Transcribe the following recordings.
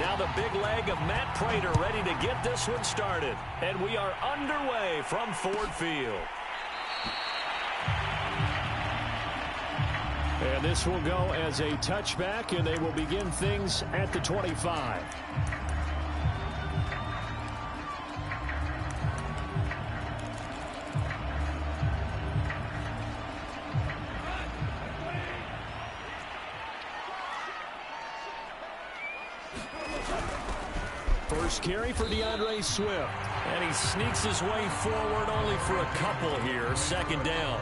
Now the big leg of Matt Prater ready to get this one started. And we are underway from Ford Field. And this will go as a touchback, and they will begin things at the 25. First carry for DeAndre Swift. And he sneaks his way forward only for a couple here. Second down.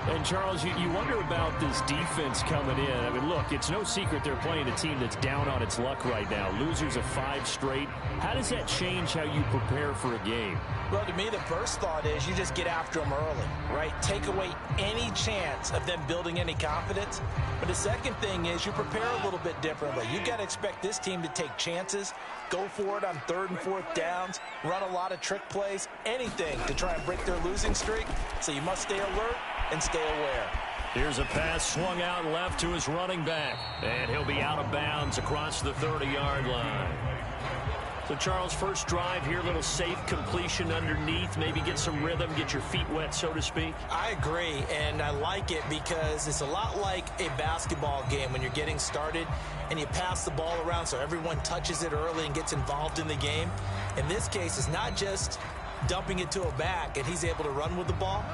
And, Charles, you wonder about this defense coming in. I mean, look, it's no secret they're playing a team that's down on its luck right now. Losers of 5 straight. How does that change how you prepare for a game? Well, to me, the first thought is you just get after them early, right? Take away any chance of them building any confidence. But the second thing is you prepare a little bit differently. You got to expect this team to take chances, go for it on 3rd and 4th downs, run a lot of trick plays, anything to try and break their losing streak. So you must stay alert and stay aware. Here's a pass swung out left to his running back. And he'll be out of bounds across the 30-yard line. So, Charles, first drive here, little safe completion underneath. Maybe get some rhythm, get your feet wet, so to speak. I agree, and I like it because it's a lot like a basketball game when you're getting started and you pass the ball around so everyone touches it early and gets involved in the game. In this case, it's not just dumping it to a back and he's able to run with the ball,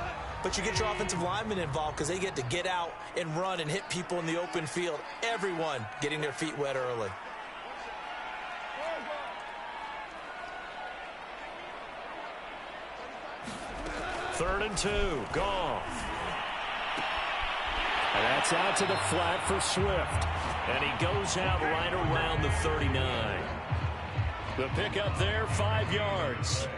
but you get your offensive linemen involved because they get to get out and run and hit people in the open field. Everyone getting their feet wet early. Third and 2, Goff. And that's out to the flat for Swift. And he goes out right around the 39. The pickup there, 5 yards.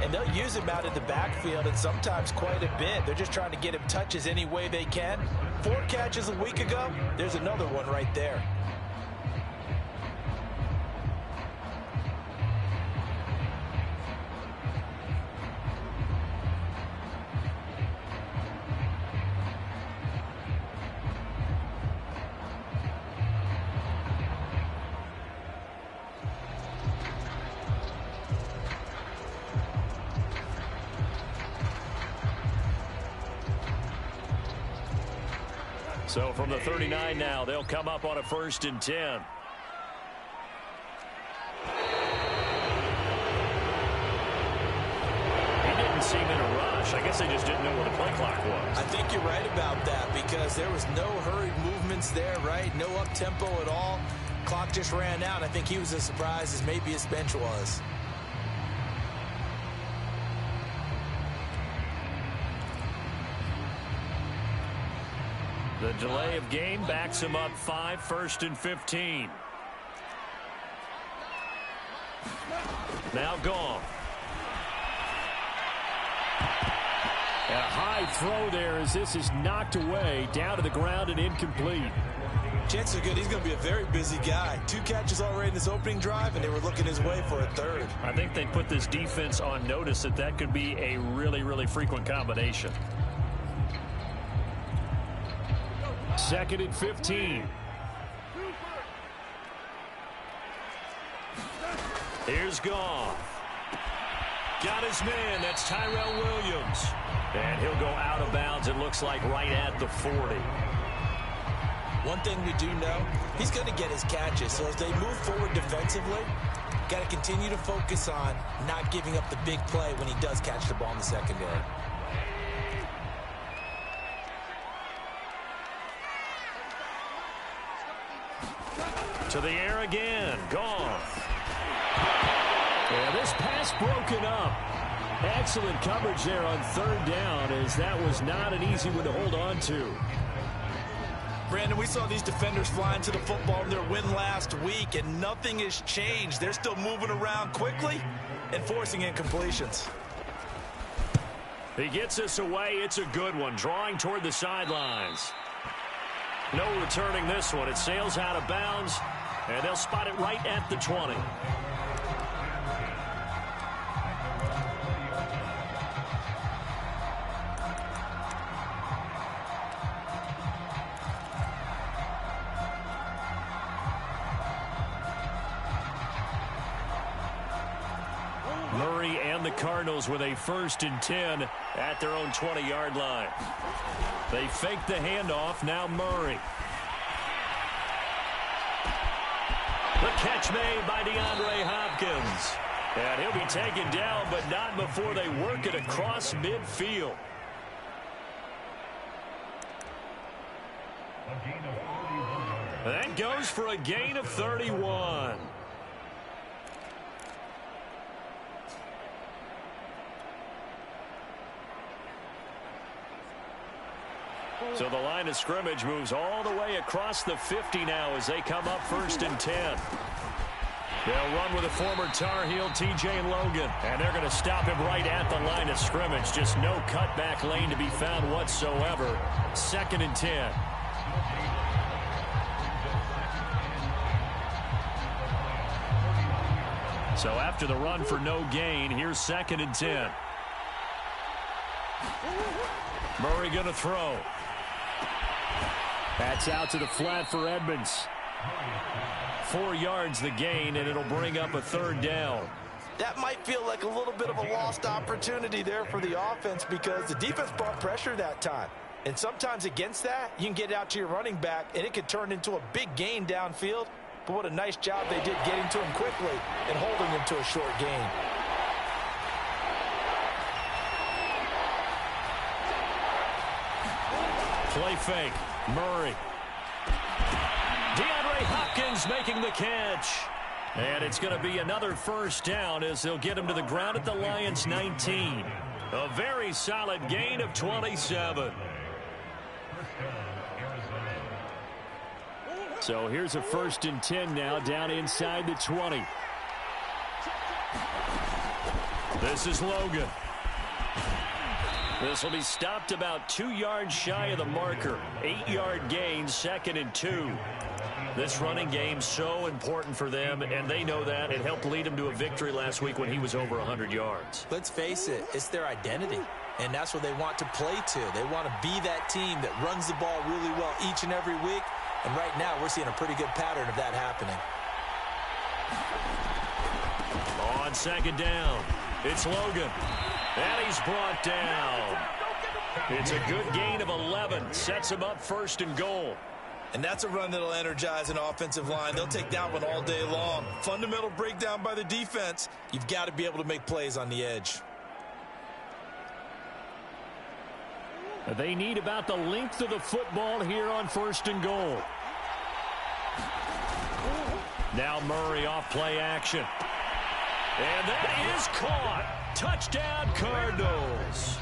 And they'll use him out in the backfield, and sometimes quite a bit. They're just trying to get him touches any way they can. 4 catches a week ago. There's another one right there. So from the 39 now, they'll come up on a 1st and 10. He didn't seem in a rush. I guess they just didn't know where the play clock was. I think you're right about that because there was no hurried movements there, right? No up-tempo at all. Clock just ran out. I think he was as surprised as maybe his bench was. The delay of game backs him up 5, 1st and 15. Now Goff. And a high throw there as this is knocked away, down to the ground and incomplete. Chances are good he's going to be a very busy guy. 2 catches already in his opening drive, and they were looking his way for a 3rd. I think they put this defense on notice that could be a really, really frequent combination. 2nd and 15. Here's Goff. Got his man. That's Tyrell Williams. And he'll go out of bounds, it looks like, right at the 40. One thing we do know, he's going to get his catches. So as they move forward defensively, got to continue to focus on not giving up the big play when he does catch the ball in the secondary. To the air again. Goff. Yeah, this pass broken up. Excellent coverage there on 3rd down, as that was not an easy one to hold on to. Brandon, we saw these defenders flying to the football in their win last week, and nothing has changed. They're still moving around quickly and forcing incompletions. He gets this away. It's a good one. Drawing toward the sidelines. No returning this one. It sails out of bounds, and they'll spot it right at the 20. Murray and the Cardinals with a 1st and 10 at their own 20-yard line. They fake the handoff. Now Murray. The catch made by DeAndre Hopkins. And he'll be taken down, but not before they work it across midfield. That goes for a gain of 31. So the line of scrimmage moves all the way across the 50 now as they come up 1st and 10. They'll run with a former Tar Heel, TJ Logan. And they're going to stop him right at the line of scrimmage. Just no cutback lane to be found whatsoever. 2nd and 10. So after the run for no gain, here's 2nd and 10. Murray going to throw. That's out to the flat for Edmonds. 4 yards the gain, and it'll bring up a 3rd down. That might feel like a little bit of a lost opportunity there for the offense because the defense brought pressure that time. And sometimes against that, you can get it out to your running back, and it could turn into a big gain downfield. But what a nice job they did getting to him quickly and holding him to a short gain. Play fake. Murray. DeAndre Hopkins making the catch. And it's going to be another 1st down as they'll get him to the ground at the Lions' 19. A very solid gain of 27. So here's a 1st and 10 now down inside the 20. This is Logan. This will be stopped about 2 yards shy of the marker. 8-yard gain, 2nd and 2. This running game so important for them, and they know that. It helped lead them to a victory last week when he was over 100 yards. Let's face it, it's their identity, and that's what they want to play to. They want to be that team that runs the ball really well each and every week, and right now we're seeing a pretty good pattern of that happening. On 2nd down, it's Logan. And he's brought down. It's a good gain of 11. Sets him up 1st and goal. And that's a run that'll energize an offensive line. They'll take that one all day long. Fundamental breakdown by the defense. You've got to be able to make plays on the edge. They need about the length of the football here on 1st and goal. Now Murray off play action. And that is caught. Touchdown Cardinals.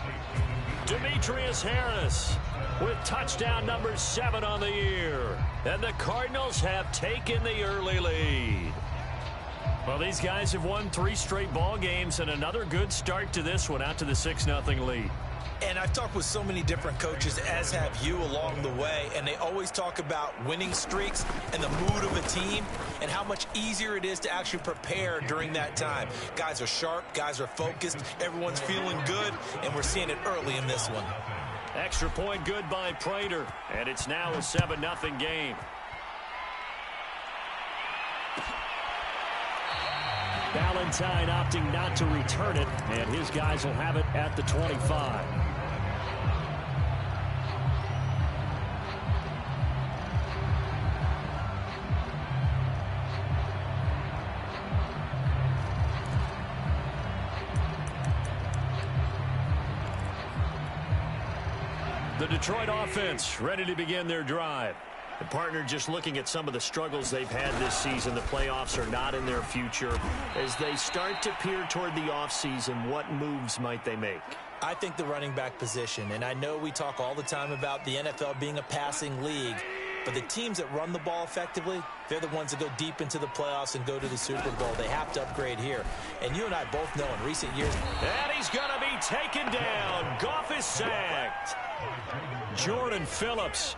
Demetrius Harris with touchdown number 7 on the year. And the Cardinals have taken the early lead. Well, these guys have won 3 straight ball games and another good start to this one out to the 6-0 lead. And I've talked with so many different coaches, as have you, along the way, and they always talk about winning streaks and the mood of a team and how much easier it is to actually prepare during that time. Guys are sharp, guys are focused, everyone's feeling good, and we're seeing it early in this one. Extra point good by Prater, and it's now a 7-0 game. Valentine opting not to return it, and his guys will have it at the 25. The Detroit offense ready to begin their drive. The partner just looking at some of the struggles they've had this season. The playoffs are not in their future. As they start to peer toward the offseason, what moves might they make? I think the running back position, and I know we talk all the time about the NFL being a passing league, but the teams that run the ball effectively, they're the ones that go deep into the playoffs and go to the Super Bowl. They have to upgrade here. And you and I both know in recent years. And he's going to be taken down. Goff is sacked. Jordan Phillips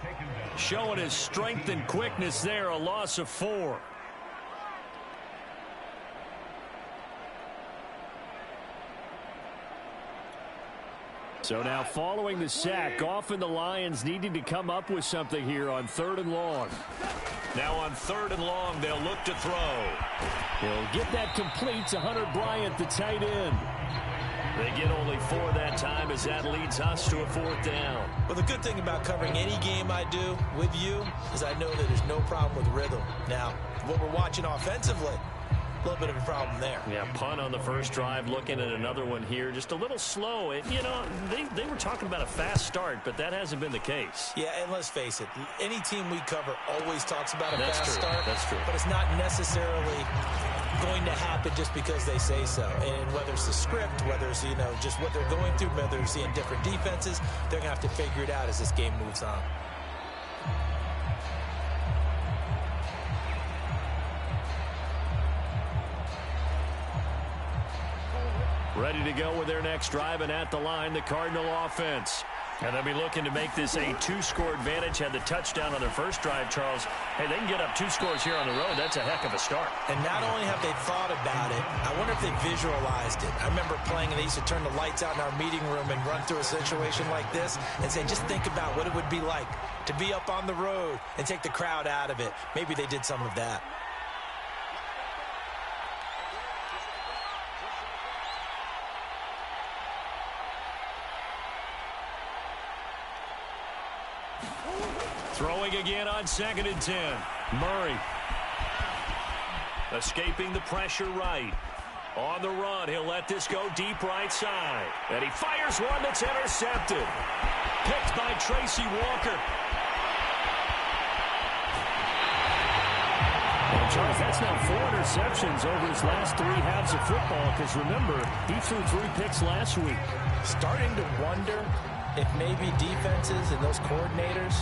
showing his strength and quickness there, a loss of 4. So now following the sack, often the Lions needing to come up with something here on 3rd and long. Now on 3rd and long, they'll look to throw. He'll get that complete to Hunter Bryant, the tight end. They get only 4 that time as that leads us to a 4th down. Well, the good thing about covering any game I do with you is I know that there's no problem with rhythm. Now, what we're watching offensively, a little bit of a problem there. Yeah, punt on the first drive, looking at another one here. Just a little slow. You know, they were talking about a fast start, but that hasn't been the case. Yeah, and let's face it, any team we cover always talks about a fast start. That's true. But it's not necessarily going to happen just because they say so. And whether it's the script, whether it's, you know, just what they're going through, whether they're seeing different defenses, they're going to have to figure it out as this game moves on. Ready to go with their next drive, and at the line, the Cardinal offense. And they'll be looking to make this a 2-score advantage. Had the touchdown on their first drive, Charles. Hey, they can get up 2 scores here on the road. That's a heck of a start. And not only have they thought about it, I wonder if they visualized it. I remember playing, and they used to turn the lights out in our meeting room and run through a situation like this and say, just think about what it would be like to be up on the road and take the crowd out of it. Maybe they did some of that. Throwing again on 2nd and 10. Murray. Escaping the pressure right. On the run, he'll let this go deep right side. And he fires one that's intercepted. Picked by Tracy Walker. Well, Charles, that's now 4 interceptions over his last 3 halves of football. Because remember, he threw 3 picks last week. Starting to wonder if maybe defenses and those coordinators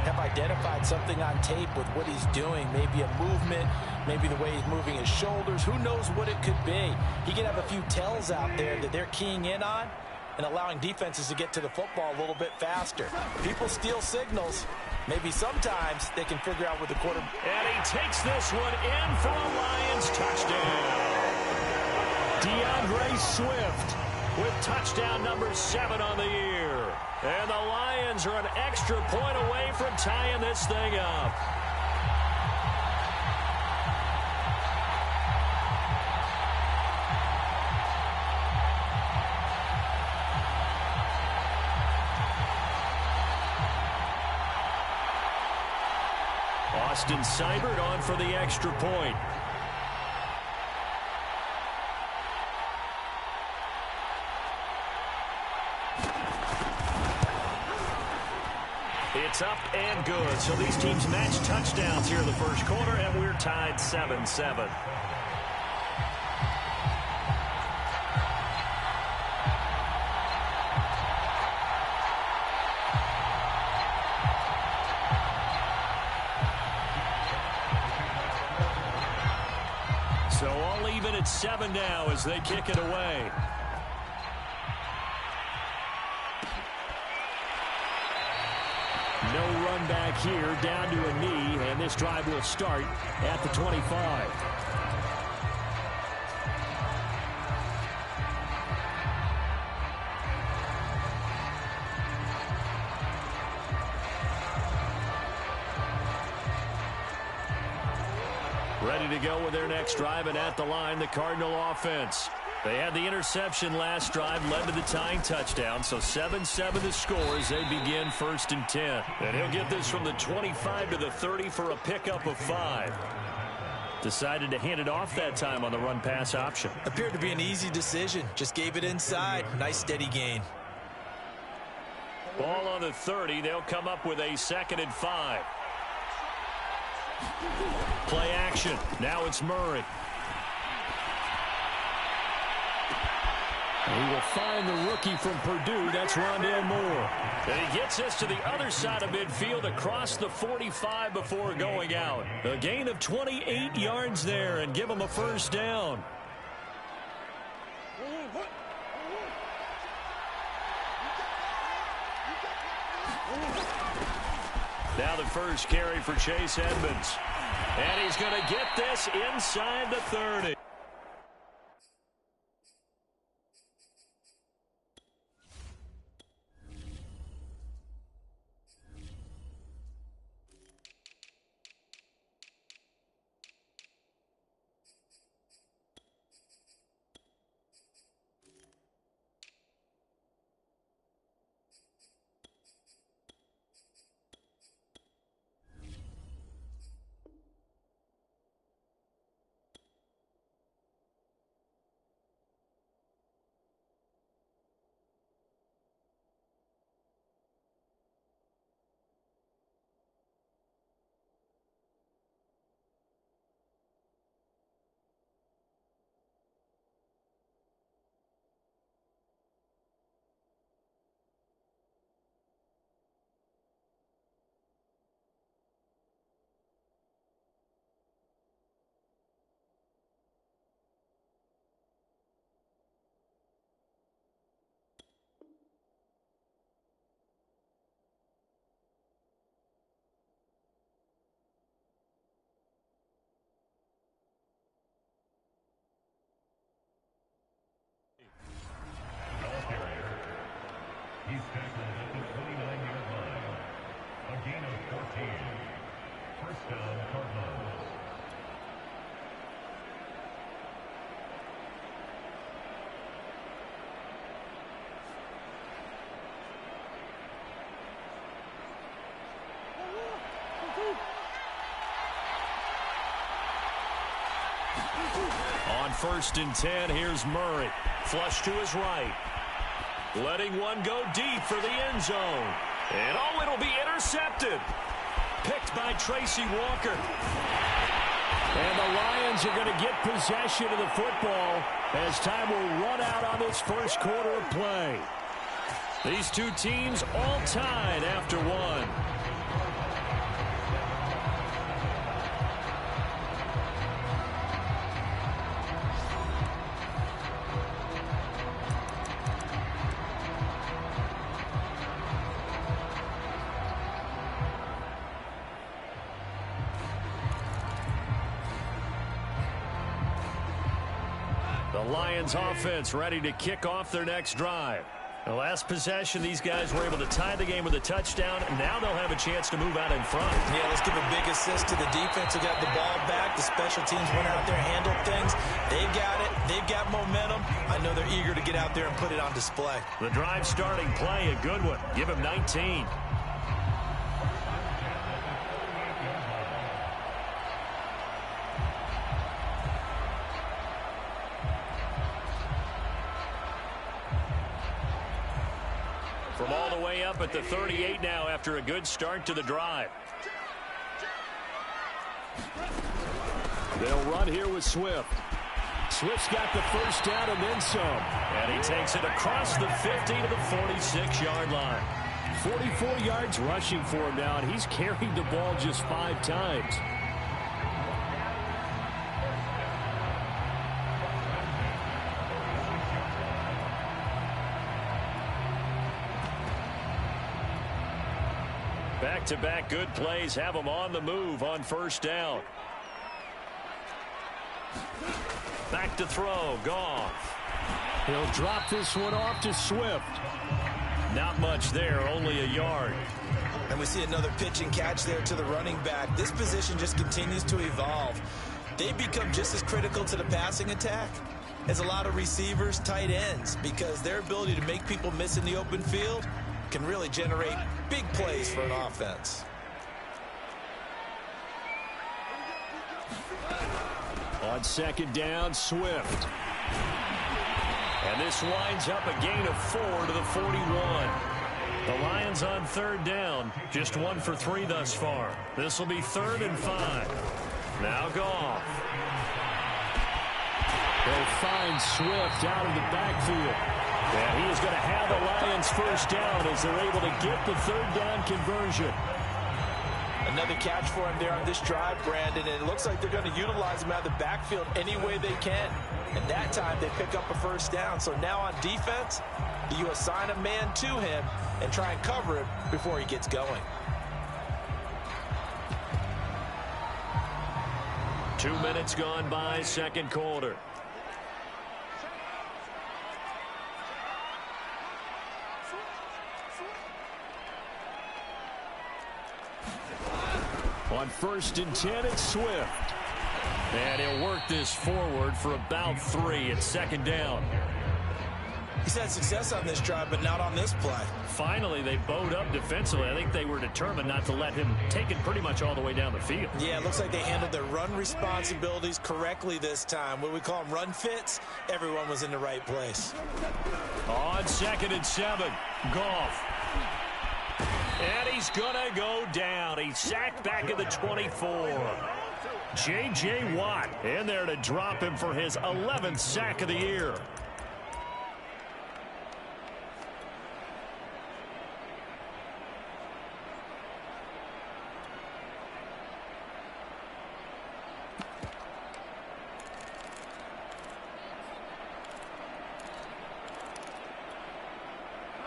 have identified something on tape with what he's doing. Maybe a movement, maybe the way he's moving his shoulders. Who knows what it could be? He could have a few tells out there that they're keying in on and allowing defenses to get to the football a little bit faster. People steal signals. Maybe sometimes they can figure out what the quarterback. And he takes this one in for a Lions touchdown. DeAndre Swift with touchdown number 7 on the year. And the Lions are an extra point away from tying this thing up. Austin Seibert on for the extra point. It's up and good. So these teams match touchdowns here in the first quarter, and we're tied 7-7. So all even at 7 now as they kick it away. No run back here, down to a knee, and this drive will start at the 25. Ready to go with their next drive, and at the line, the Cardinal offense. They had the interception last drive, led to the tying touchdown, so 7-7 the score as they begin 1st and 10. And he'll get this from the 25 to the 30 for a pickup of 5. Decided to hand it off that time on the run-pass option. Appeared to be an easy decision. Just gave it inside. Nice steady gain. Ball on the 30. They'll come up with a 2nd and 5. Play action. Now it's Murray. He will find the rookie from Purdue. That's Rondale Moore. And he gets us to the other side of midfield across the 45 before going out. A gain of 28 yards there and give him a 1st down. Now the first carry for Chase Edmonds. And he's going to get this inside the 30. On 1st and 10, here's Murray. Flush to his right. Letting one go deep for the end zone. And it'll be intercepted. Picked by Tracy Walker. And the Lions are going to get possession of the football as time will run out on this first quarter of play. These two teams all tied after one. The Lions offense ready to kick off their next drive. The last possession, these guys were able to tie the game with a touchdown. Now they'll have a chance to move out in front. Yeah, let's give a big assist to the defense who got the ball back. The special teams went out there and handled things. They've got it. They've got momentum. I know they're eager to get out there and put it on display. The drive starting play, a good one. Give him 19. From all the way up at the 38 now after a good start to the drive. They'll run here with Swift. Swift's got the first down and then some. And he takes it across the 50 to the 46-yard line. 44 yards rushing for him now, and he's carried the ball just 5 times. Back-to-back good plays have them on the move on first down. Back to throw. Goff. He'll drop this one off to Swift. Not much there, only a yard. And we see another pitch and catch there to the running back. This position just continues to evolve. They become just as critical to the passing attack as a lot of receivers, tight ends, because their ability to make people miss in the open field can really generate big plays for an offense. On second down, Swift. And this winds up a gain of 4 to the 41. The Lions on third down, just 1 for 3 thus far. This will be 3rd and 5. Now Goff. They'll find Swift out of the backfield. And he is going to have the Lions first down as they're able to get the 3rd down conversion. Another catch for him there on this drive, Brandon, and it looks like they're going to utilize him out of the backfield any way they can. And that time they pick up a first down. So now on defense, you assign a man to him and try and cover him before he gets going. 2 minutes gone by, second quarter. On 1st and 10, it's Swift. And he'll work this forward for about 3 at second down. He's had success on this drive, but not on this play. Finally, they bowed up defensively. I think they were determined not to let him take it pretty much all the way down the field. Yeah, it looks like they handled their run responsibilities correctly this time. What we call them run fits, everyone was in the right place. On 2nd and 7, Goff. And he's going to go down. He's sacked back at the 24. J.J. Watt in there to drop him for his 11th sack of the year.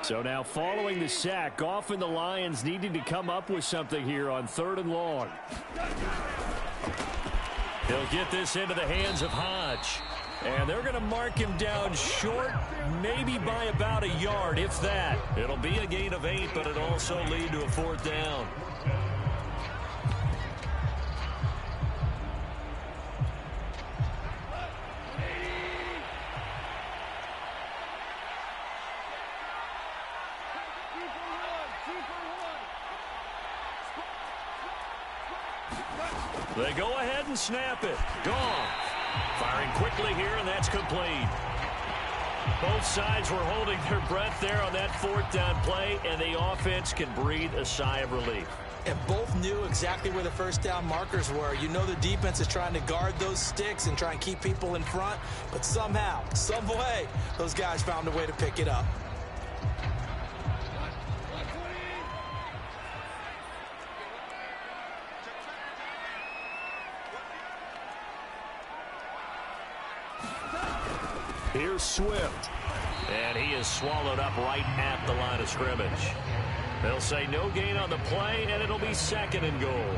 So now following the sack, Goff and the Lions needing to come up with something here on 3rd and long. He'll get this into the hands of Hodge. And they're going to mark him down short, maybe by about a yard, if that. It'll be a gain of 8, but it'll also lead to a 4th down. They go ahead and snap it. Goff. Firing quickly here, and that's complete. Both sides were holding their breath there on that fourth down play, and the offense can breathe a sigh of relief. And both knew exactly where the first down markers were. You know the defense is trying to guard those sticks and try and keep people in front, but somehow, some way, those guys found a way to pick it up. Here's Swift. And he is swallowed up right at the line of scrimmage. They'll say no gain on the play, and it'll be 2nd and goal.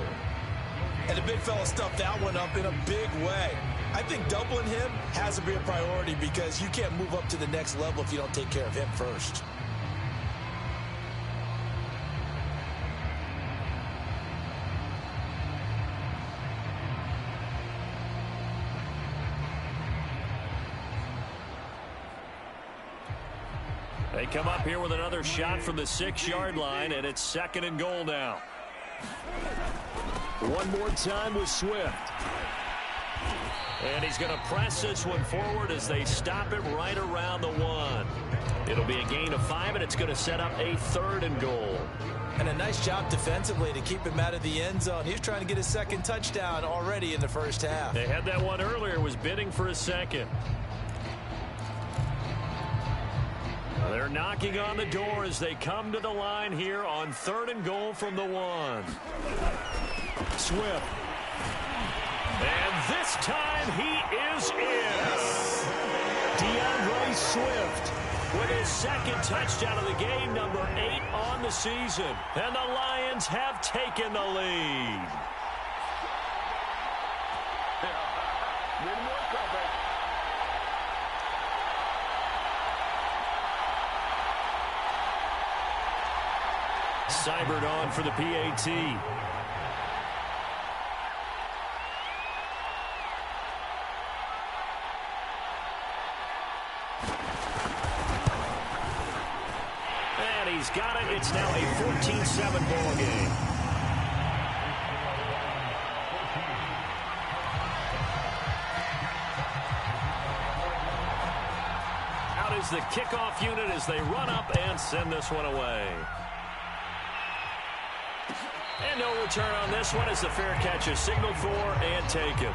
And the big fella stuffed that one up in a big way. I think doubling him has to be a priority because you can't move up to the next level if you don't take care of him first. They come up here with another shot from the 6-yard line, and it's 2nd and goal now. One more time with Swift. And he's going to press this one forward as they stop it right around the 1. It'll be a gain of 5, and it's going to set up a 3rd and goal. And a nice job defensively to keep him out of the end zone. He was trying to get his 2nd touchdown already in the first half. They had that one earlier, was bidding for a 2nd. They're knocking on the door as they come to the line here on 3rd and goal from the 1. Swift. And this time he is in. DeAndre Swift with his 2nd touchdown of the game, number 8 on the season. And the Lions have taken the lead. Seibert on for the PAT. And he's got it. It's now a 14-7 ball game. Out is the kickoff unit as they run up and send this one away. And no return on this one as the fair catch is signaled for and taken.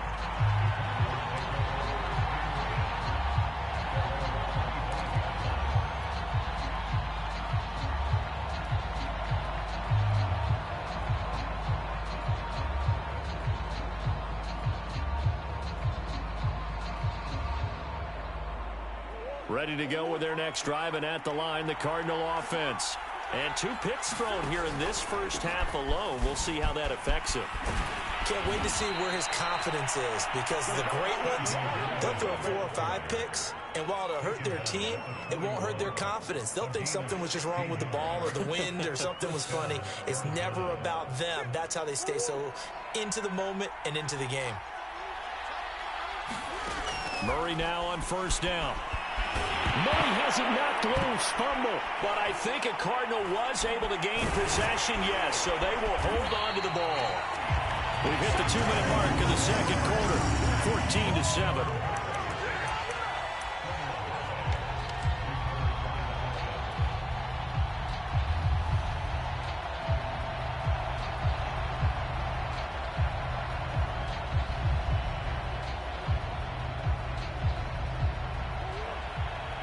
Ready to go with their next drive, and at the line, the Cardinal offense. And 2 picks thrown here in this first half alone. We'll see how that affects him. Can't wait to see where his confidence is, because the great ones, they'll throw 4 or 5 picks, and while it'll hurt their team, it won't hurt their confidence. They'll think something was just wrong with the ball or the wind or something was funny. It's never about them. That's how they stay so into the moment and into the game. Murray now on 1st down. Murray has it knocked loose, fumble. But I think a Cardinal was able to gain possession, yes, so they will hold on to the ball. We've hit the 2-minute mark of the 2nd quarter, 14-7.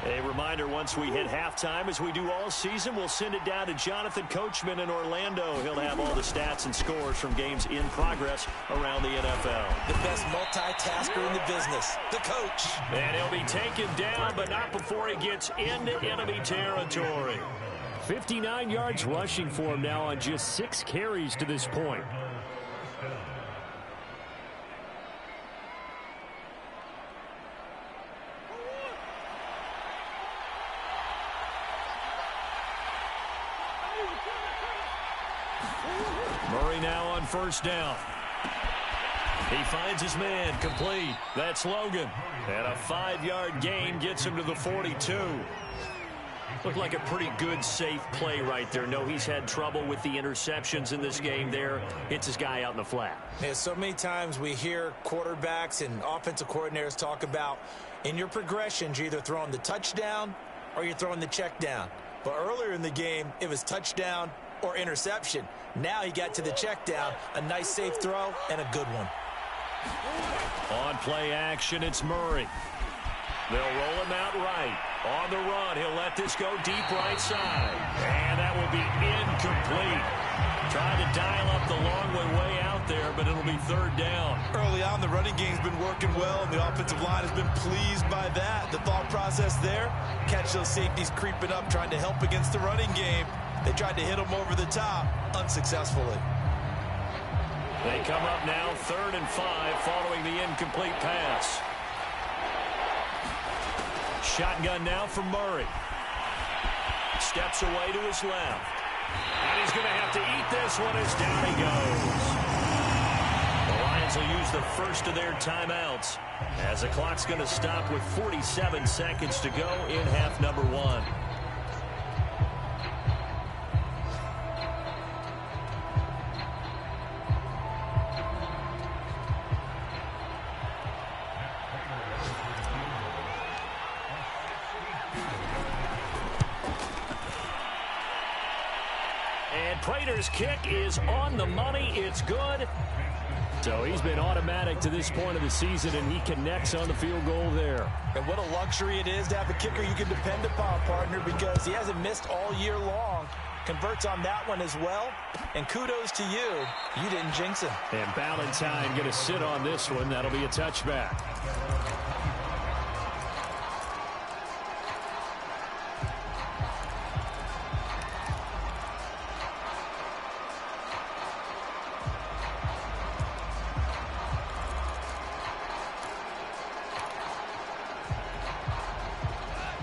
A reminder, once we hit halftime, as we do all season, we'll send it down to Jonathan Coachman in Orlando. He'll have all the stats and scores from games in progress around the NFL. The best multitasker in the business, the coach. And he'll be taken down, but not before he gets into enemy territory. 59 yards rushing for him now on just 6 carries to this point. Murray now on 1st down. He finds his man, complete. That's Logan. And a 5-yard gain gets him to the 42. Looked like a pretty good, safe play right there. No, he's had trouble with the interceptions in this game there. Hits his guy out in the flat. Yeah, so many times we hear quarterbacks and offensive coordinators talk about in your progressions, you're either throwing the touchdown or you're throwing the check down. But earlier in the game, it was touchdown or interception. Now he got to the check down, a nice safe throw, and a good one. On play action, it's Murray. They'll roll him out right. On the run, he'll let this go deep right side. And that will be incomplete. Trying to dial up the long way out there, but it'll be third down. Early on, the running game's been working well, and the offensive line has been pleased by that. The thought process there, catch those safeties creeping up, trying to help against the running game. They tried to hit them over the top, unsuccessfully. They come up now, 3rd and 5, following the incomplete pass. Shotgun now for Murray. Steps away to his left. And he's going to have to eat this one as down he goes. The Lions will use the first of their timeouts as the clock's going to stop with 47 seconds to go in half number 1. Prater's kick is on the money. It's good. So he's been automatic to this point of the season, and he connects on the field goal there. And what a luxury it is to have a kicker you can depend upon, partner, because he hasn't missed all year long. Converts on that one as well. And kudos to you. You didn't jinx him. And Ballantyne going to sit on this one. That'll be a touchback.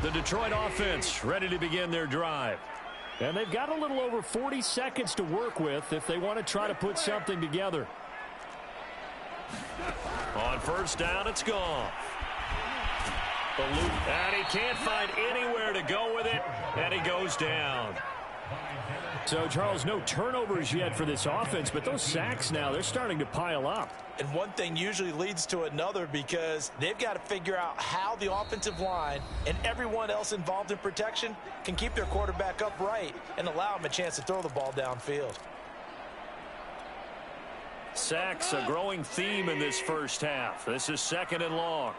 The Detroit offense ready to begin their drive. And they've got a little over 40 seconds to work with if they want to try to put something together. On first down, it's gone. And he can't find anywhere to go with it, and he goes down. So, Charles, no turnovers yet for this offense, but those sacks now, they're starting to pile up. And one thing usually leads to another because they've got to figure out how the offensive line and everyone else involved in protection can keep their quarterback upright and allow him a chance to throw the ball downfield. Sacks, a growing theme in this first half. This is 2nd and long.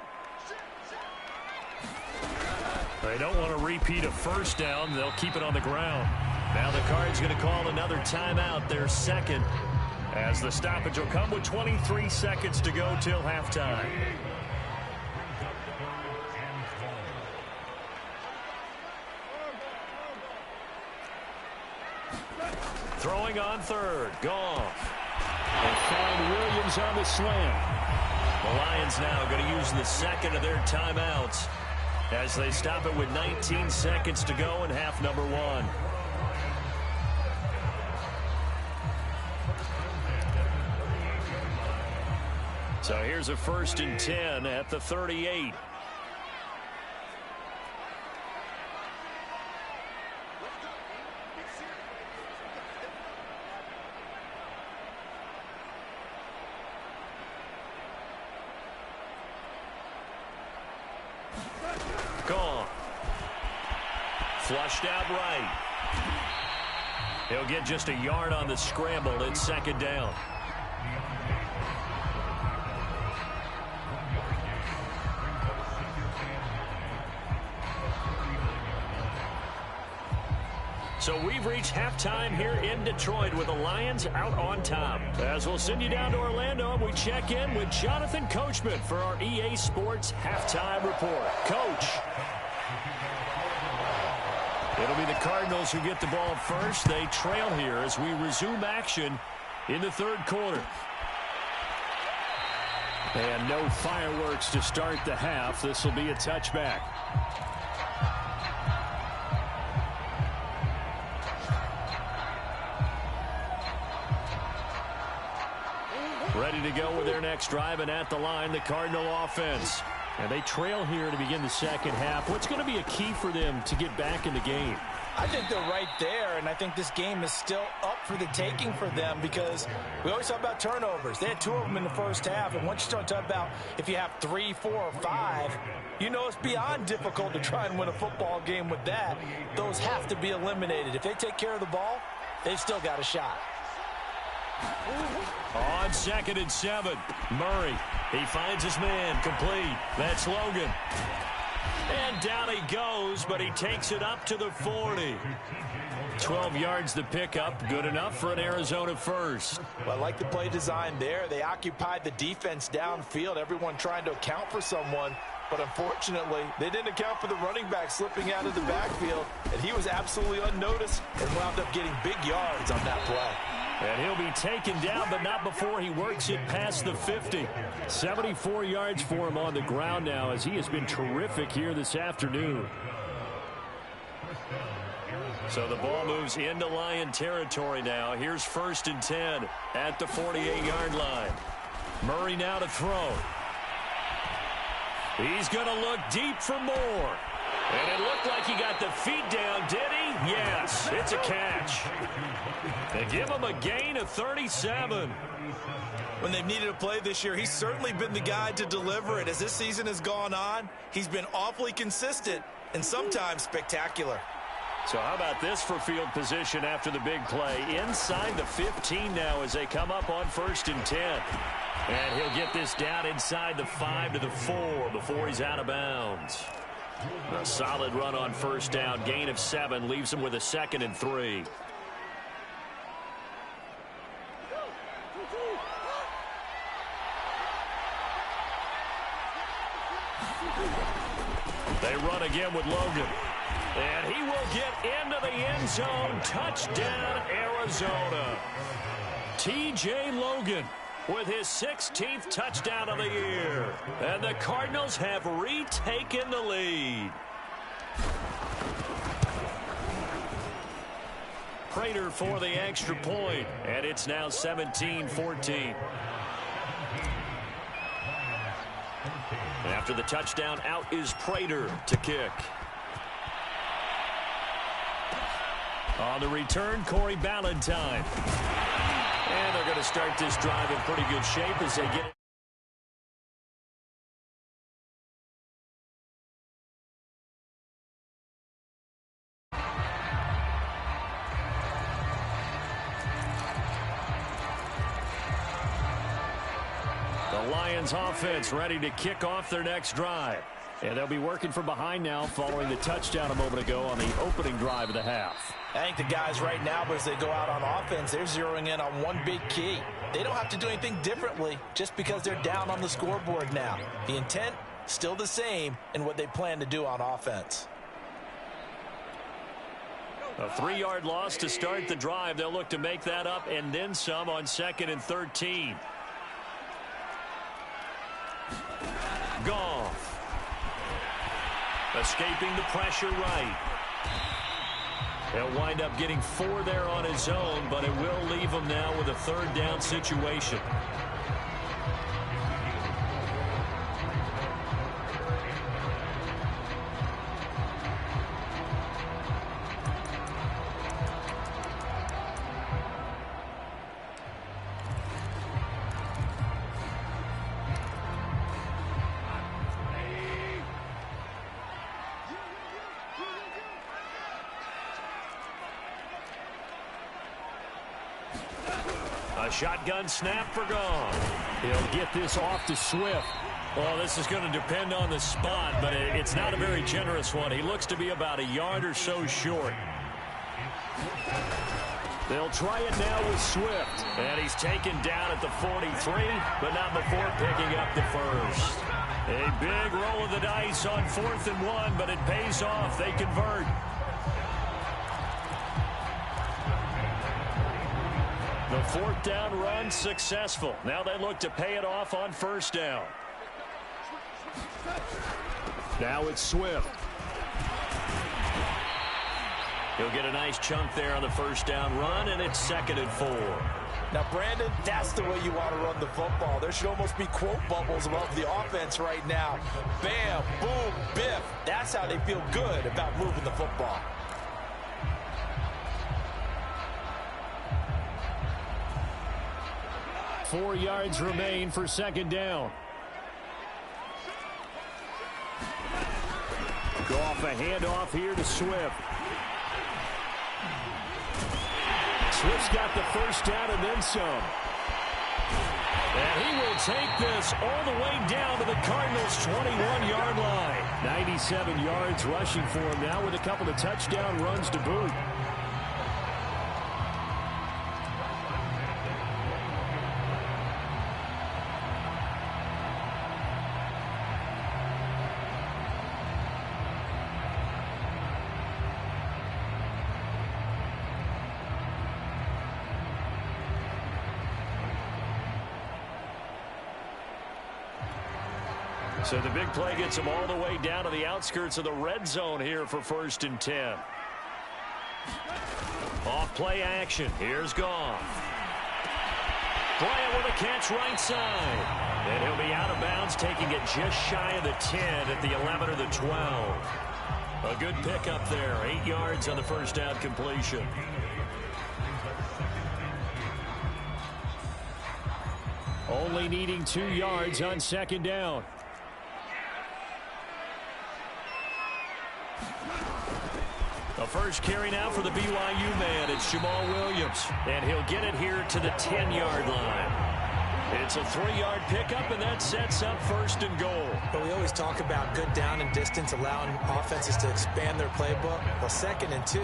They don't want to repeat a first down. They'll keep it on the ground. Now the Cards going to call another timeout, their second, as the stoppage will come with 23 seconds to go till halftime. Throwing on third, Goff. And find Williams on the slant. The Lions now going to use the second of their timeouts as they stop it with 19 seconds to go in half number 1. So here's a 1st and 10 at the 38. Gone. Flushed out right. He'll get just a yard on the scramble. It's 2nd down. So we've reached halftime here in Detroit with the Lions out on top. As we'll send you down to Orlando, we check in with Jonathan Coachman for our EA Sports Halftime Report. Coach. It'll be the Cardinals who get the ball first. They trail here as we resume action in the 3rd quarter. And no fireworks to start the half. This will be a touchback. Ready to go with their next drive, and at the line, the Cardinal offense. And they trail here to begin the second half. What's going to be a key for them to get back in the game? I think they're right there, and I think this game is still up for the taking for them because we always talk about turnovers. They had 2 of them in the first half, and once you start talking about if you have 3, 4, or 5, you know it's beyond difficult to try and win a football game with that. Those have to be eliminated. If they take care of the ball, they've still got a shot. On 2nd and 7, Murray. He finds his man, complete. That's Logan. And down he goes, but he takes it up to the 40. 12 yards the pickup, good enough for an Arizona first. Well, I like the play design there. They occupied the defense downfield, everyone trying to account for someone. But unfortunately, they didn't account for the running back slipping out of the backfield, and he was absolutely unnoticed and wound up getting big yards on that play. And he'll be taken down, but not before he works it past the 50. 74 yards for him on the ground now, as he has been terrific here this afternoon. So the ball moves into Lion territory now. Here's 1st and 10 at the 48-yard line. Murray now to throw. He's going to look deep for more. And it looked like he got the feet down, did he? Yes, it's a catch. They give him a gain of 37. When they've needed a play this year, he's certainly been the guy to deliver it. As this season has gone on, he's been awfully consistent and sometimes spectacular. So how about this for field position after the big play? Inside the 15 now as they come up on 1st and 10. And he'll get this down inside the 5 to the 4 before he's out of bounds. A solid run on 1st down. Gain of 7 leaves him with a 2nd and 3. They run again with Logan. And he will get into the end zone. Touchdown, Arizona. T.J. Logan with his 16th touchdown of the year. And the Cardinals have retaken the lead. Prater for the extra point. And it's now 17-14. After the touchdown, out is Prater to kick. On the return, Corey Ballantyne. And they're going to start this drive in pretty good shape as they get it. The Lions offense ready to kick off their next drive. And they'll be working from behind now following the touchdown a moment ago on the opening drive of the half. I think the guys right now, as they go out on offense, they're zeroing in on one big key. They don't have to do anything differently just because they're down on the scoreboard now. The intent, still the same in what they plan to do on offense. A 3-yard loss to start the drive. They'll look to make that up and then some on 2nd and 13. Goff. Escaping the pressure right. He'll wind up getting 4 there on his own, but it will leave him now with a 3rd down situation. A shotgun snap for Goff. He'll get this off to Swift. Well, this is going to depend on the spot, but it's not a very generous one. He looks to be about a yard or so short. They'll try it now with Swift. And he's taken down at the 43, but not before picking up the first. A big roll of the dice on 4th and 1, but it pays off. They convert. The 4th down run successful. Now they look to pay it off on 1st down. Now it's Swift. He'll get a nice chunk there on the 1st down run, and it's 2nd and 4. Now, Brandon, that's the way you want to run the football. There should almost be quote bubbles above the offense right now. Bam, boom, biff. That's how they feel good about moving the football. Four yards remain for second down. Go off a handoff here to Swift. Swift's got the first down and then some. And he will take this all the way down to the Cardinals' 21-yard line. 97 yards rushing for him now with a couple of touchdown runs to boot. So the big play gets him all the way down to the outskirts of the red zone here for 1st and 10. Off play action. Here's Goff. Bryant with a catch right side. And he'll be out of bounds, taking it just shy of the 10 at the 11 or the 12. A good pickup there. 8 yards on the first down completion. Only needing 2 yards on second down. The first carry now for the BYU man. It's Jamal Williams. And he'll get it here to the 10-yard line. It's a 3-yard pickup, and that sets up 1st and goal. But we always talk about good down and distance, allowing offenses to expand their playbook. Well, 2nd and 2,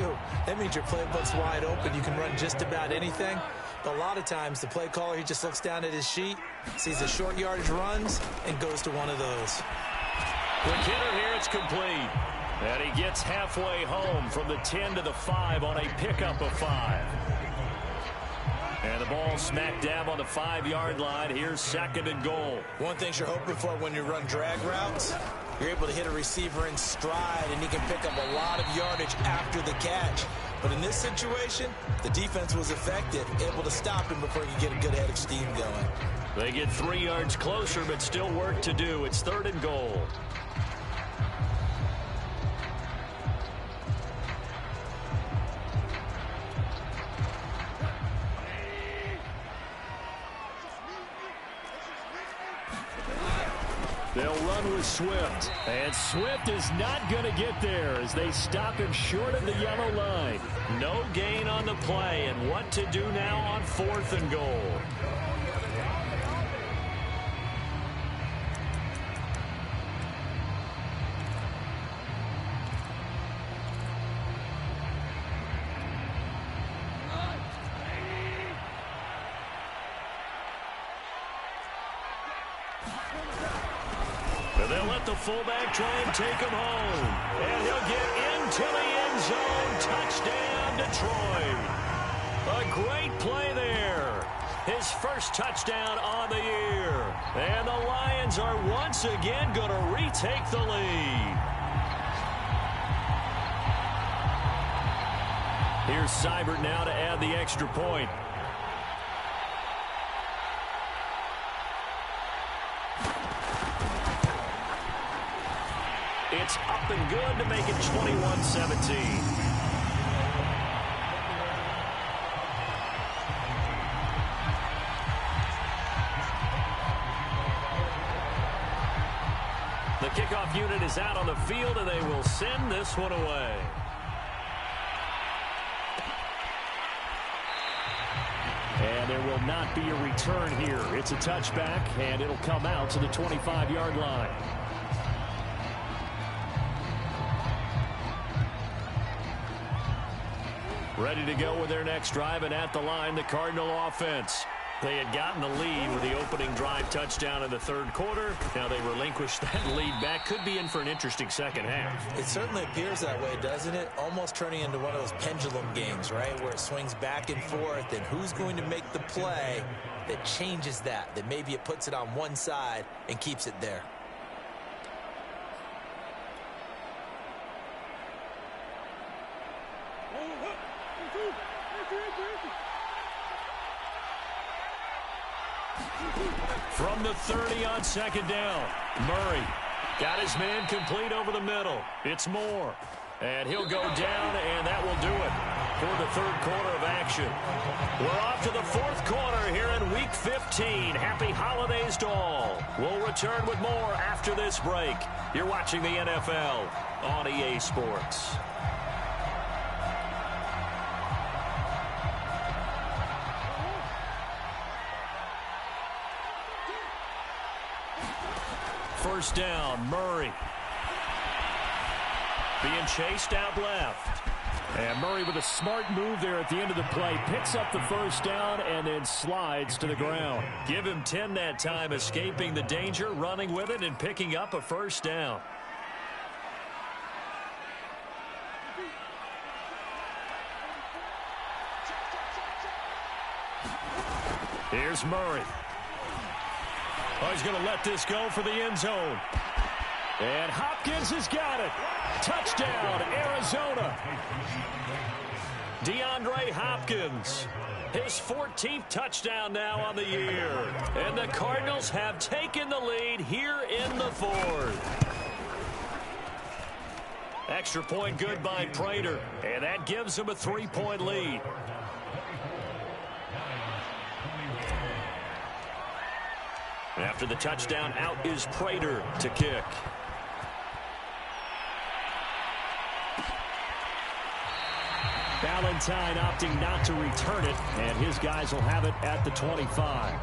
that means your playbook's wide open. You can run just about anything. But a lot of times, the play caller, he just looks down at his sheet, sees the short yardage runs, and goes to one of those. Quick hitter here, it's complete. And he gets halfway home from the 10 to the 5 on a pickup of 5. And the ball smack dab on the 5-yard line. Here's 2nd and goal. One thing you're hoping for when you run drag routes, you're able to hit a receiver in stride, and he can pick up a lot of yardage after the catch. But in this situation, the defense was effective, able to stop him before he could get a good head of steam going. They get 3 yards closer, but still work to do. It's 3rd and goal. They'll run with Swift. And Swift is not going to get there as they stop him short of the yellow line. No gain on the play, and what to do now on 4th and goal. And they'll let the fullback try and take him home. And he'll get into the end zone. Touchdown, Detroit. A great play there. His first touchdown on the year. And the Lions are once again going to retake the lead. Here's Seibert now to add the extra point. It's up and good to make it 21-17. The kickoff unit is out on the field, and they will send this one away. And there will not be a return here. It's a touchback, and it'll come out to the 25-yard line. Ready to go with their next drive, and at the line, the Cardinal offense. They had gotten the lead with the opening drive touchdown in the 3rd quarter. Now they relinquished that lead back. Could be in for an interesting second half. It certainly appears that way, doesn't it? Almost turning into one of those pendulum games, right, where it swings back and forth, and who's going to make the play that changes that maybe it puts it on one side and keeps it there. From the 30 on second down, Murray got his man complete over the middle. It's Moore. And he'll go down, and that will do it for the third quarter of action. We're off to the fourth quarter here in Week 15. Happy holidays to all. We'll return with more after this break. You're watching the NFL on EA Sports. First down, Murray. Being chased out left. And Murray with a smart move there at the end of the play. Picks up the first down and then slides to the ground. Give him 10 that time, escaping the danger, running with it, and picking up a first down. Here's Murray. Oh, he's going to let this go for the end zone. And Hopkins has got it. Touchdown, Arizona. DeAndre Hopkins. His 14th touchdown now on the year. And the Cardinals have taken the lead here in the fourth. Extra point good by Prater. And that gives him a 3-point lead. After the touchdown, out is Prater to kick. Valentine opting not to return it, and his guys will have it at the 25.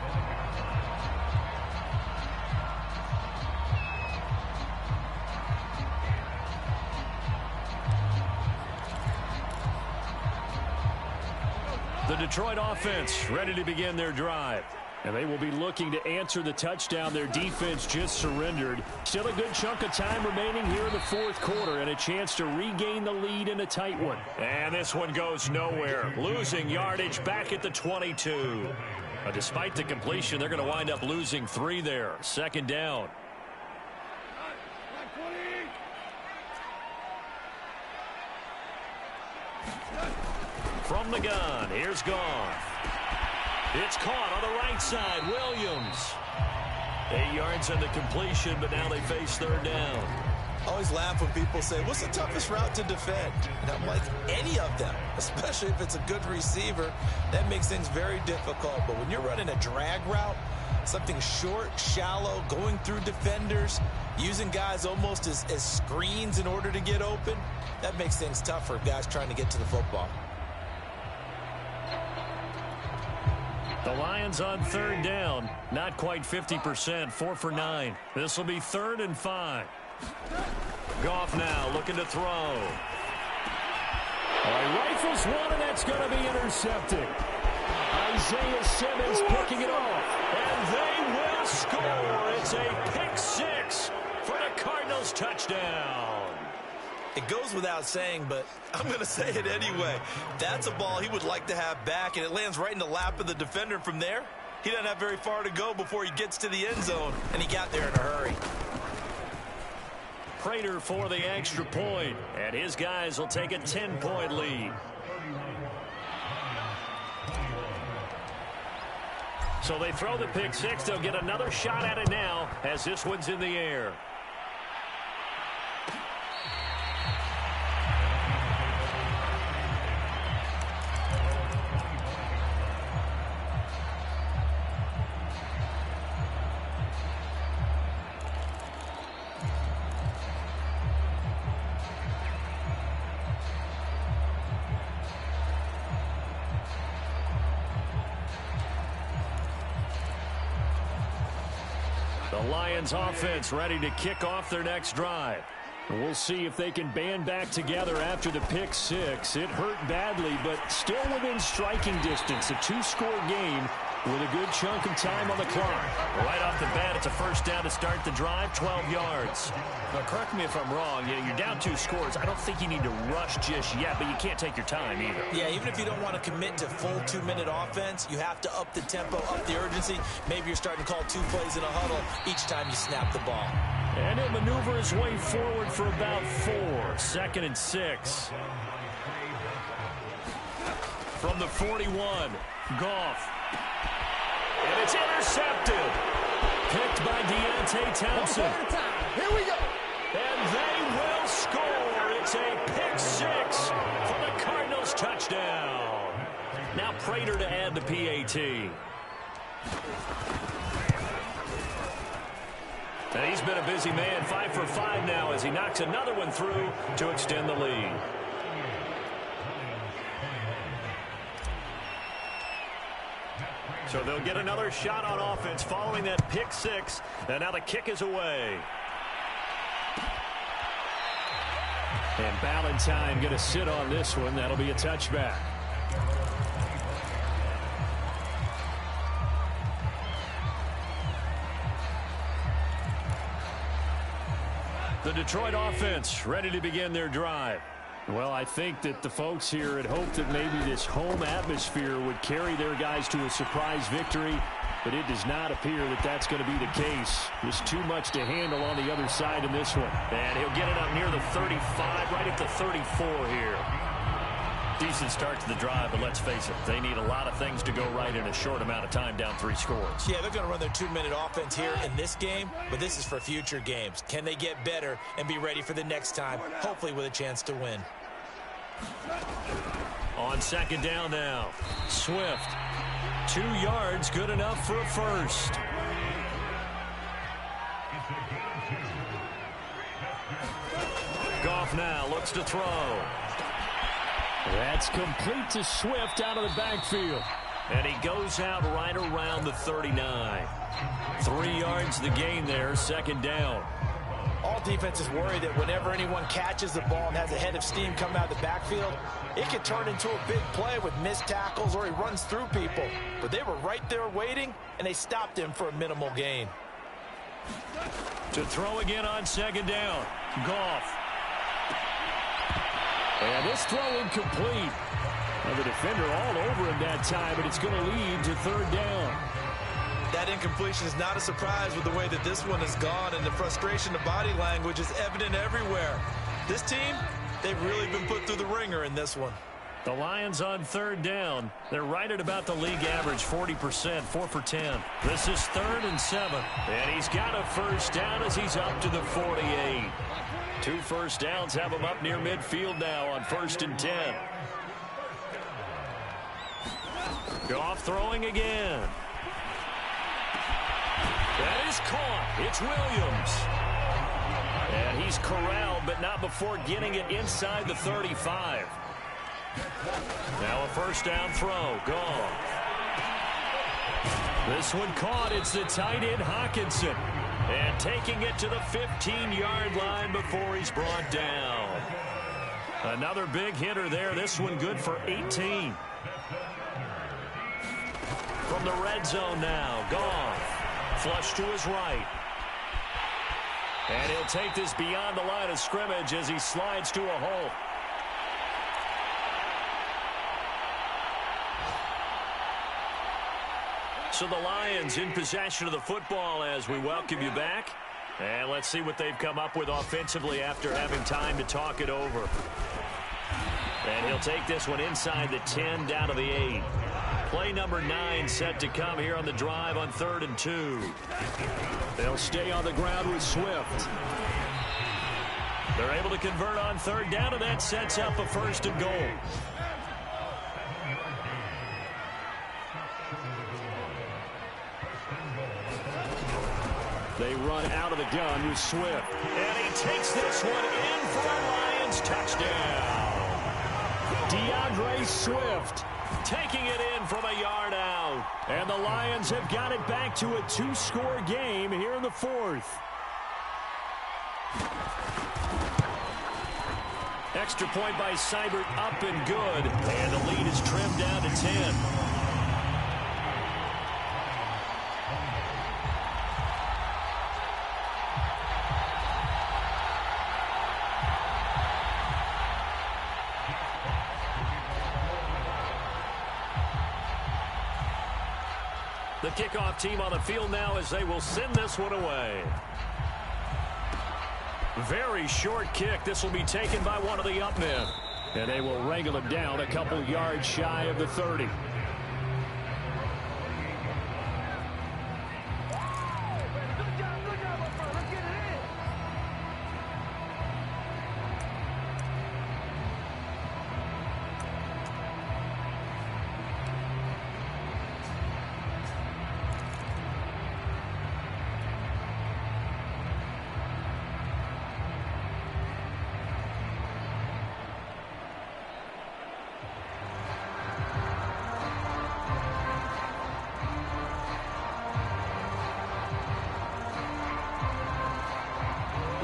The Detroit offense ready to begin their drive. And they will be looking to answer the touchdown their defense just surrendered. Still a good chunk of time remaining here in the fourth quarter and a chance to regain the lead in a tight one. And this one goes nowhere. Losing yardage back at the 22. Despite the completion, they're going to wind up losing 3 there. Second down. From the gun, here's Goff. It's caught on the right side. Williams. 8 yards on the completion, but now they face third down. I always laugh when people say, what's the toughest route to defend? And I'm like, any of them, especially if it's a good receiver. That makes things very difficult. But when you're running a drag route, something short, shallow, going through defenders, using guys almost as screens in order to get open, that makes things tough for guys trying to get to the football. The Lions on third down. Not quite 50%. 4 for 9. This will be 3rd and 5. Goff now looking to throw. Rifles one, and that's going to be intercepted. Isaiah Simmons picking it off. And they will score. It's a pick 6 for the Cardinals touchdown. It goes without saying, but I'm going to say it anyway. That's a ball he would like to have back, and it lands right in the lap of the defender. From there, he doesn't have very far to go before he gets to the end zone, and he got there in a hurry. Prater for the extra point, and his guys will take a 10-point lead. So they throw the pick 6. They'll get another shot at it now as this one's in the air. The Lions offense ready to kick off their next drive. We'll see if they can band back together after the pick 6. It hurt badly, but still within striking distance. A 2-score game with a good chunk of time on the clock. Right off the bat, it's a first down to start the drive, 12 yards. Now, correct me if I'm wrong. You're down 2 scores. I don't think you need to rush just yet, but you can't take your time either. Yeah, even if you don't want to commit to full 2-minute offense, you have to up the tempo, up the urgency. Maybe you're starting to call 2 plays in a huddle each time you snap the ball. And he'll maneuver his way forward for about 4. 2nd and 6. From the 41, Goff. And it's intercepted. Picked by Deontay Thompson. Here we go. And they will score. It's a pick six for the Cardinals touchdown. Now Prater to add the PAT. And he's been a busy man, 5 for 5 now as he knocks another one through to extend the lead. So they'll get another shot on offense following that pick six. And now the kick is away. And Ballantyne going to sit on this one. That'll be a touchback. The Detroit offense ready to begin their drive. Well, I think that the folks here had hoped that maybe this home atmosphere would carry their guys to a surprise victory, but it does not appear that that's going to be the case. There's too much to handle on the other side in this one. And he'll get it up near the 35, right at the 34 here. Decent start to the drive, but let's face it, they need a lot of things to go right in a short amount of time, down 3 scores. Yeah, they're going to run their 2-minute offense here in this game, but this is for future games. Can they get better and be ready for the next time, hopefully with a chance to win? On second down now, Swift. 2 yards, good enough for a first. Goff now looks to throw. That's complete to Swift out of the backfield. And he goes out right around the 39. 3 yards the gain there, second down. All defenses worry that whenever anyone catches the ball and has a head of steam come out of the backfield, it could turn into a big play with missed tackles or he runs through people. But they were right there waiting, and they stopped him for a minimal gain. To throw again on second down, Goff. And this throw incomplete. Now the defender all over him that time, but it's going to lead to third down. That incompletion is not a surprise with the way that this one has gone, and the frustration, the body language is evident everywhere. This team, they've really been put through the ringer in this one. The Lions on third down. They're right at about the league average, 40%, 4 for 10. This is 3rd and 7. And he's got a first down as he's up to the 48. 2 first downs have him up near midfield now on 1st and 10. Goff throwing again. That is caught. It's Williams. And he's corralled, but not before getting it inside the 35. Now a first down throw. Goff. This one caught. It's the tight end Hawkinson. And taking it to the 15-yard line before he's brought down. Another big hitter there. This one good for 18. From the red zone now, Goff. Flush to his right. And he'll take this beyond the line of scrimmage as he slides to a hole. So the Lions in possession of the football as we welcome you back. And let's see what they've come up with offensively after having time to talk it over. And he'll take this one inside the 10 down to the 8. Play number 9 set to come here on the drive on 3rd and 2. They'll stay on the ground with Swift. They're able to convert on 3rd down, and that sets up a 1st and goal. They run out of the gun with Swift. And he takes this one in for a Lions touchdown. DeAndre Swift taking it in from a yard out. And the Lions have got it back to a 2-score game here in the 4th. Extra point by Seibert up and good. And the lead is trimmed down to 10. The kickoff team on the field now as they will send this one away. Very short kick. This will be taken by one of the up men. And they will wrangle him down a couple yards shy of the 30.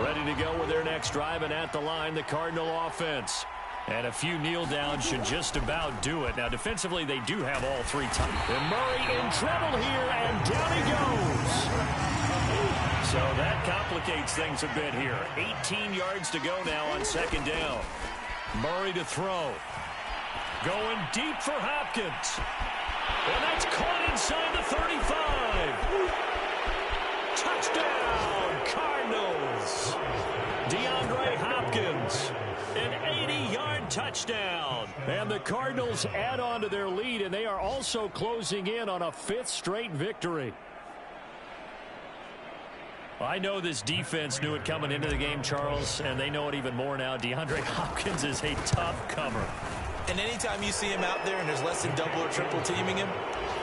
Ready to go with their next drive, and at the line, the Cardinal offense. And a few kneel downs should just about do it. Now, defensively, they do have all three tight. And Murray in trouble here, and down he goes. So that complicates things a bit here. 18 yards to go now on second down. Murray to throw. Going deep for Hopkins. And that's caught inside the 35. Touchdown, Cardinals. DeAndre Hopkins. An 80-yard touchdown. And the Cardinals add on to their lead, and they are also closing in on a 5th straight victory. I know this defense knew it coming into the game, Charles, and they know it even more now. DeAndre Hopkins is a tough cover. And anytime you see him out there and there's less than double or triple teaming him,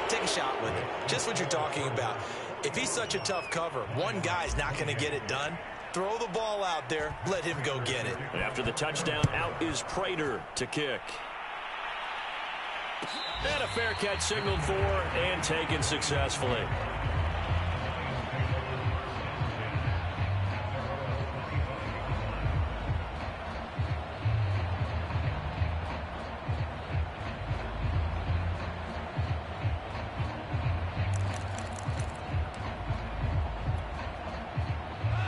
take a shot with him. Just what you're talking about. If he's such a tough cover, one guy's not going to get it done. Throw the ball out there. Let him go get it. After the touchdown, out is Prater to kick. And a fair catch signaled for and taken successfully.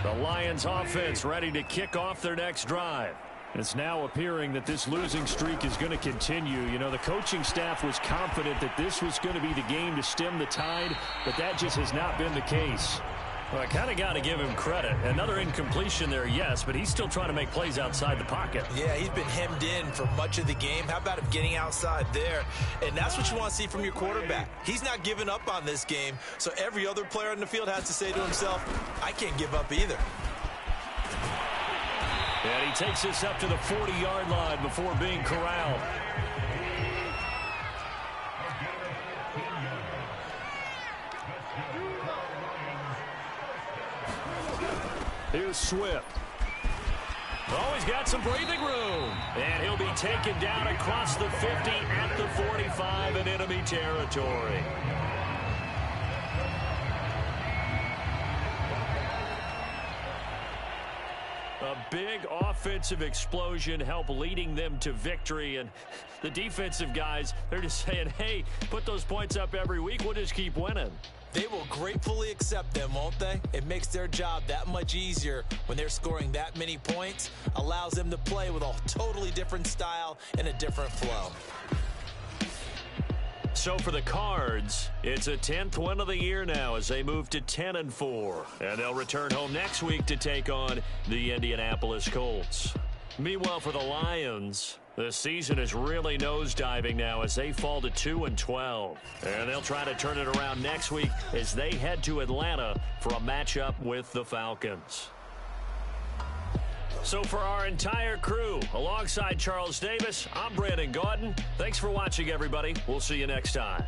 The Lions offense ready to kick off their next drive. It's now appearing that this losing streak is going to continue. You know, the coaching staff was confident that this was going to be the game to stem the tide, but that just has not been the case. Well, I kind of got to give him credit. Another incompletion there, yes, but he's still trying to make plays outside the pocket. Yeah, he's been hemmed in for much of the game. How about him getting outside there? And that's what you want to see from your quarterback. He's not giving up on this game, so every other player on the field has to say to himself, I can't give up either. And he takes this up to the 40-yard line before being corralled. Here's Swift. Oh, he's got some breathing room. And he'll be taken down across the 50 at the 45 in enemy territory. A big offensive explosion helped leading them to victory. And the defensive guys, they're just saying, hey, put those points up every week. We'll just keep winning. They will gratefully accept them, won't they? It makes their job that much easier when they're scoring that many points. Allows them to play with a totally different style and a different flow. So for the Cards, it's a 10th win of the year now as they move to 10-4. And they'll return home next week to take on the Indianapolis Colts. Meanwhile, for the Lions, the season is really nosediving now as they fall to 2-12. And they'll try to turn it around next week as they head to Atlanta for a matchup with the Falcons. So for our entire crew, alongside Charles Davis, I'm Brandon Gaudin. Thanks for watching, everybody. We'll see you next time.